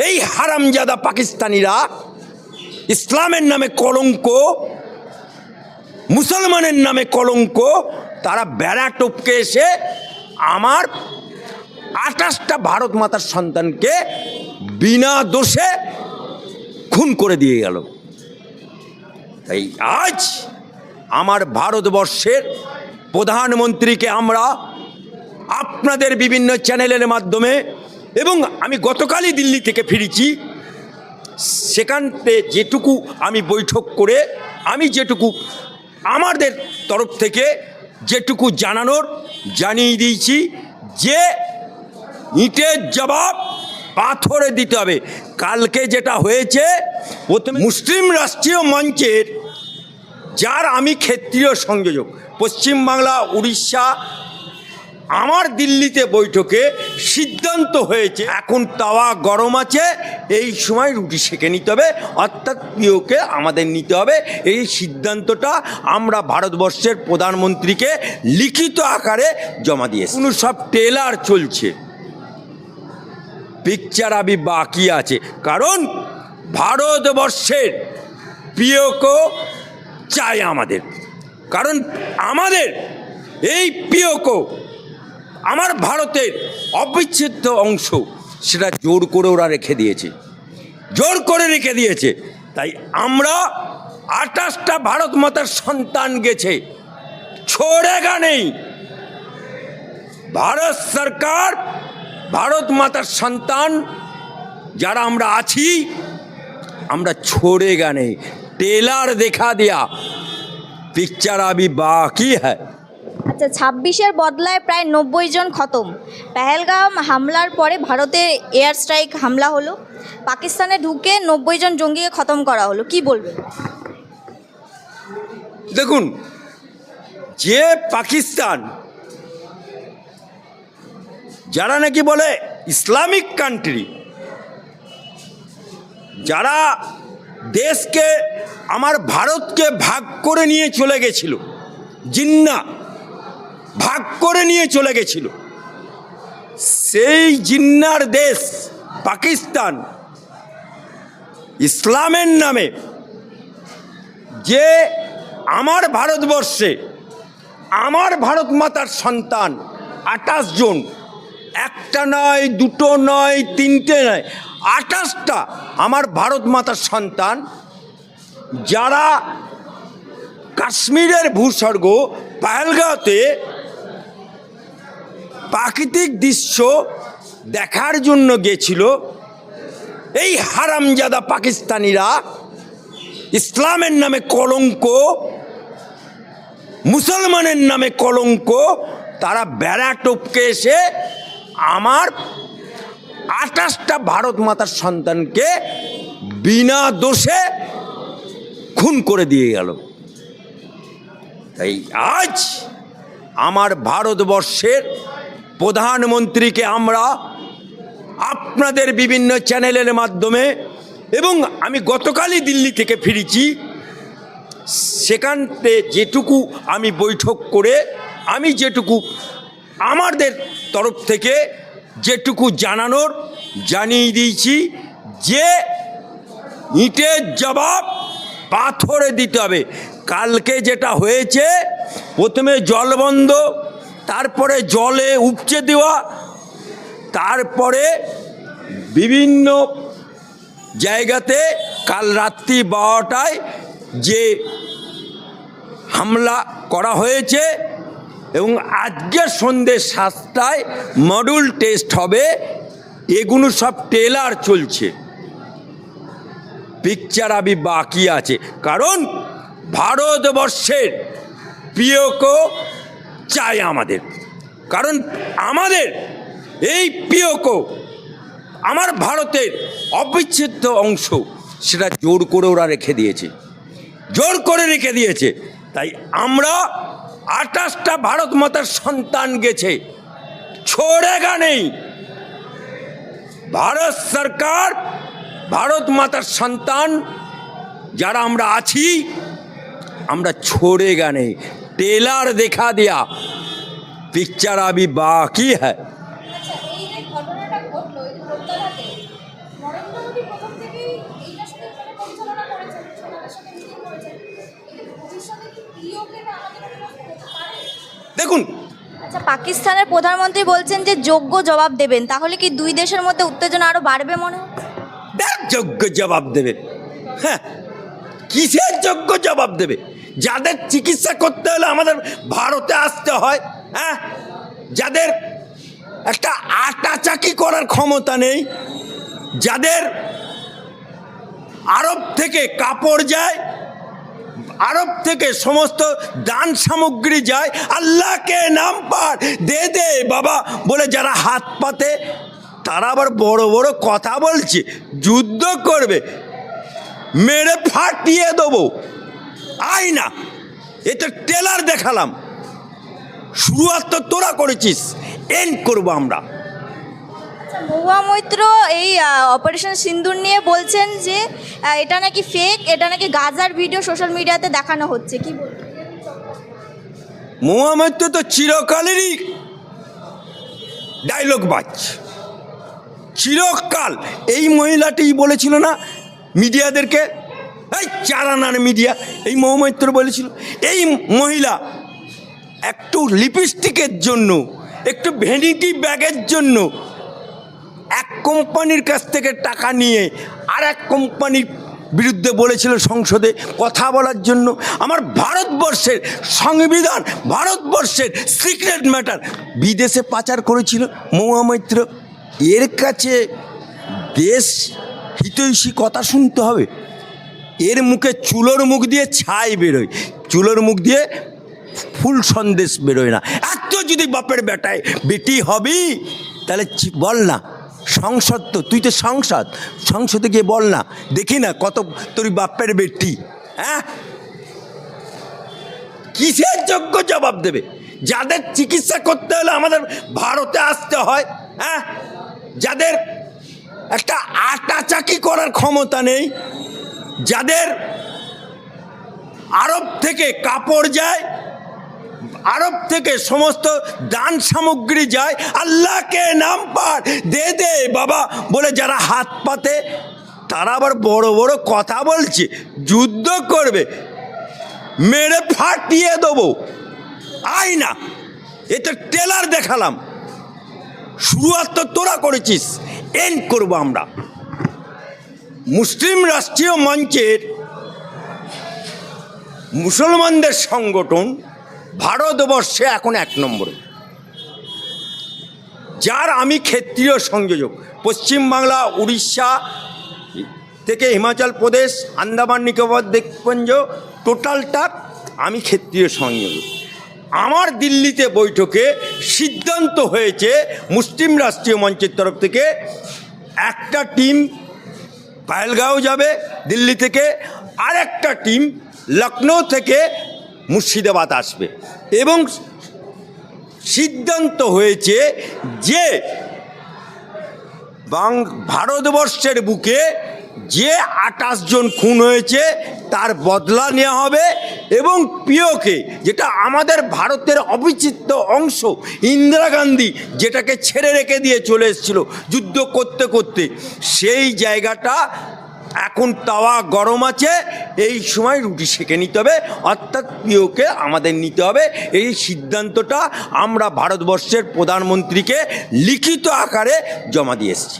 এই হারামজাদা পাকিস্তানিরা ইসলামের নামে কলঙ্ক, মুসলমানের নামে কলঙ্ক, তারা বেড়া টপকে এসে আমার 28টা ভারত মাতার সন্তানকে বিনা দোষে খুন করে দিয়ে গেল। তাই আজ আমার ভারতবর্ষের প্রধানমন্ত্রীকে আমরা আপনাদের বিভিন্ন চ্যানেলের মাধ্যমে, এবং আমি গতকালই দিল্লি থেকে ফিরেছি, সেখানতে যেটুকু আমি বৈঠক করে আমি যেটুকু আমাদের তরফ থেকে যেটুকু জানানোর জানিয়ে দিয়েছি যে ইটের জবাব পাথরে দিতে হবে। কালকে যেটা হয়েছে, প্রথমে মুসলিম রাষ্ট্রীয় মঞ্চের, যার আমি ক্ষেত্রীয় সংযোজক, পশ্চিমবাংলা, উড়িষ্যা, আমার দিল্লিতে বৈঠকে সিদ্ধান্ত হয়েছে এখন তাওয়া গরম আছে, এই সময় রুটি সেঁকে নিতে হবে, অর্থাৎ পিওকে আমাদের নিতে হবে। এই সিদ্ধান্তটা আমরা ভারতবর্ষের প্রধানমন্ত্রীকে লিখিত আকারে জমা দিয়েছি। কোনো সব ট্রেলার চলছে, পিকচার আবি বাকি আছে, কারণ ভারতবর্ষের পিওকে চাই আমাদের, কারণ আমাদের এই পিওকে আমার ভারতের অবিচ্ছেদ্য অংশ, সেটা জোর করে ওরা রেখে দিয়েছে, জোর করে রেখে দিয়েছে। তাই আমরা 28টা ভারত মাতার সন্তান গেছে, ছোড়েগা নেই। ভারত সরকার ভারত মাতার সন্তান যারা আমরা আছি, আমরা ছোড়েগা নেই। টেলার দেখা দেয়া, পিকচার আবি বাকি হ্যায়। আচ্ছা, 26-এর বদলায় প্রায় 90 জন খতম। পেহেলগাম হামলার পরে ভারতে এয়ার স্ট্রাইক হামলা হলো, পাকিস্তানে ঢুকে 90 জন জঙ্গিকে খতম করা হলো, কি বলবেন? দেখুন, যে পাকিস্তান যারা নাকি বলে ইসলামিক কান্ট্রি, যারা দেশকে, আমার ভারতকে ভাগ করে নিয়ে চলে গেছিল, জিন্না ভাগ করে নিয়ে চলে গেছিল, সেই জিন্নার দেশ পাকিস্তান ইসলামের নামে যে আমার ভারতবর্ষে আমার ভারত মাতার সন্তান 28 জন, একটা নয়, দুটো নয়, তিনটে নয়, 28টা আমার ভারত মাতার সন্তান, যারা কাশ্মীরের ভূস্বর্গ পেহেলগাঁওতে প্রাকৃতিক দৃশ্য দেখার জন্য গেছিল, এই হারামজাদা পাকিস্তানিরা ইসলামের নামে কলঙ্ক, মুসলমানের নামে কলঙ্ক, তারা বেড়া টপকে এসে আমার 28টা ভারত মাতার সন্তানকে বিনা দোষে খুন করে দিয়ে গেল। তাই আজ আমার ভারতবর্ষের প্রধানমন্ত্রীকে আমরা আপনাদের বিভিন্ন চ্যানেলের মাধ্যমে, এবং আমি গতকালই দিল্লি থেকে ফিরেছি, সেখানতে যেটুকু আমি বৈঠক করে আমি যেটুকু আমাদের তরফ থেকে যেটুকু জানানোর জানিয়ে দিয়েছি যে ইটের জবাব পাথরে দিতে হবে। কালকে যেটা হয়েছে, প্রথমে জলবন্ধ, তারপরে জলে উপচে দেওয়া, তারপরে বিভিন্ন জায়গাতে কাল রাত্রি 12টায় যে হামলা করা হয়েছে, এবং আজকে সন্ধ্যে 7টায় মডেল টেস্ট হবে, এগুলো সব ট্রেলার চলছে, পিকচার আবি বাকি আছে, কারণ ভারতবর্ষের পিওকে চাই আমাদের, কারণ আমাদের এই পিওকে আমার ভারতের অবিচ্ছেদ্য অংশ, সেটা জোর করে ওরা রেখে দিয়েছে, জোর করে রেখে দিয়েছে। তাই আমরা 28টা ভারত মাতার সন্তান গেছে, ছোড়েগা নেই। ভারত সরকার ভারত মাতার সন্তান যারা আমরা আছি, আমরা ছোড়েগা নেই। টেলার দেখা দেয়া, পিকচার আবি বাকি হ্যায়। আচ্ছা, এই যে ঘটনাটা ঘটলো, এই যে প্রত্যাঘাতে নরেন্দ্র দেখুন, আচ্ছা, পাকিস্তানের প্রধানমন্ত্রী বলছেন যে যোগ্য জবাব দেবেন, তাহলে কি দুই দেশের মধ্যে উত্তেজনা আরো বাড়বে মনে হচ্ছে? যোগ্য জবাব দেবে? হ্যাঁ, কিসের যোগ্য জবাব দেবে? যাদের চিকিৎসা করতে হলে আমাদের ভারতে আসতে হয়, হ্যাঁ, যাদের একটা আটা চাকি করার ক্ষমতা নেই, যাদের আরব থেকে কাপড় যায়, আরব থেকে সমস্ত দান সামগ্রী যায়, আল্লাহকে নাম পার দে দে বাবা বলে যারা হাত পাতে, তারা আবার বড় বড় কথা বলছে, যুদ্ধ করবে, মেরে ফাটিয়ে দেবো। আয় না, এ তো টেলার দেখালাম, শুরুয়াত তো তোরা করেছিস, এন্ড করবো আমরা। মহুয়া মৈত্র এই অপারেশন সিন্দুর নিয়ে বলছেন যে এটা নাকি ফেক, এটা নাকি গাজার ভিডিও সোশ্যাল মিডিয়াতে দেখানো হচ্ছে, কি বলবেন? মহুয়া মৈত্র তো চিরকালেরই ডায়লগ বাজ, চিরকাল। এই মহিলাটি বলেছিল না মিডিয়াদেরকে, এই চারানার মিডিয়া, এই মহুয়া মৈত্র বলেছিল, এই মহিলা একটু লিপস্টিকের জন্য, একটু ভ্যানিটি ব্যাগের জন্য এক কোম্পানির কাছ থেকে টাকা নিয়ে আর এক কোম্পানির বিরুদ্ধে বলেছিল সংসদে কথা বলার জন্য। আমার ভারতবর্ষের সংবিধান, ভারতবর্ষের সিক্রেট ম্যাটার বিদেশে পাচার করেছিল মহুয়া মৈত্র। এর কাছে দেশ হিতৈষী কথা শুনতে হবে? এর মুখে চুলোর মুখ দিয়ে ছাই বেরোয়, চুলোর মুখ দিয়ে ফুল সন্দেশ বেরোয় না। এত যদি বাপের বেটায় বেটি হবি, তাহলে বল না, সংসদ তো, তুই তো সংসদে গিয়ে বল না, দেখি না কত তোর বাপের বেটি। হ্যাঁ, কিসের যোগ্য জবাব দেবে? যাদের চিকিৎসা করতে হলে আমাদের ভারতে আসতে হয়, হ্যাঁ, যাদের একটা আটা চাকি করার ক্ষমতা নেই, যাদের আরব থেকে কাপড় যায়, আরব থেকে সমস্ত দান সামগ্রী যায়, আল্লাহকে নাম পার দে দে বাবা বলে যারা হাত পাতে, তারা আবার বড় বড় কথা বলছে, যুদ্ধ করবে, মেরে ফাটিয়ে দেবো। আয় না, এ তো টেলার দেখালাম, শুরুয়াত তো তোরা করেছিস, এন্ড করবো আমরা। মুসলিম রাষ্ট্রীয় মঞ্চের মুসলমানদের সংগঠন ভারতবর্ষে এখন 1 নম্বরে, যার আমি ক্ষেত্রীয় সংযোজক। পশ্চিমবাংলা, উড়িষ্যা থেকে হিমাচল প্রদেশ, আন্দামান নিকোবর দ্বীপপুঞ্জ, টোটালটা আমি ক্ষেত্রীয় সংযোজক। আমার দিল্লিতে বৈঠকে সিদ্ধান্ত হয়েছে মুসলিম রাষ্ট্রীয় মঞ্চের তরফ থেকে একটা টিম পহেলগাঁও যাবে দিল্লি থেকে, আর একটা টিম লখনৌ থেকে মুর্শিদাবাদ আসবে। এবং সিদ্ধান্ত হয়েছে যে ভারতবর্ষের বুকে যে 28 জন খুন হয়েছে তার বদলা নেওয়া হবে, এবং পিওকে, যেটা আমাদের ভারতের অবিচ্ছেদ্য অংশ, ইন্দিরা গান্ধী যেটাকে ছেড়ে রেখে দিয়ে চলে এসেছিল যুদ্ধ করতে করতে, সেই জায়গাটা এখন তাওয়া গরম আছে, এই সময় রুটি সেঁকে নিতে হবে, অর্থাৎ পিওকে আমাদের নিতে হবে। এই সিদ্ধান্তটা আমরা ভারতবর্ষের প্রধানমন্ত্রীকে লিখিত আকারে জমা দিয়ে এসেছি।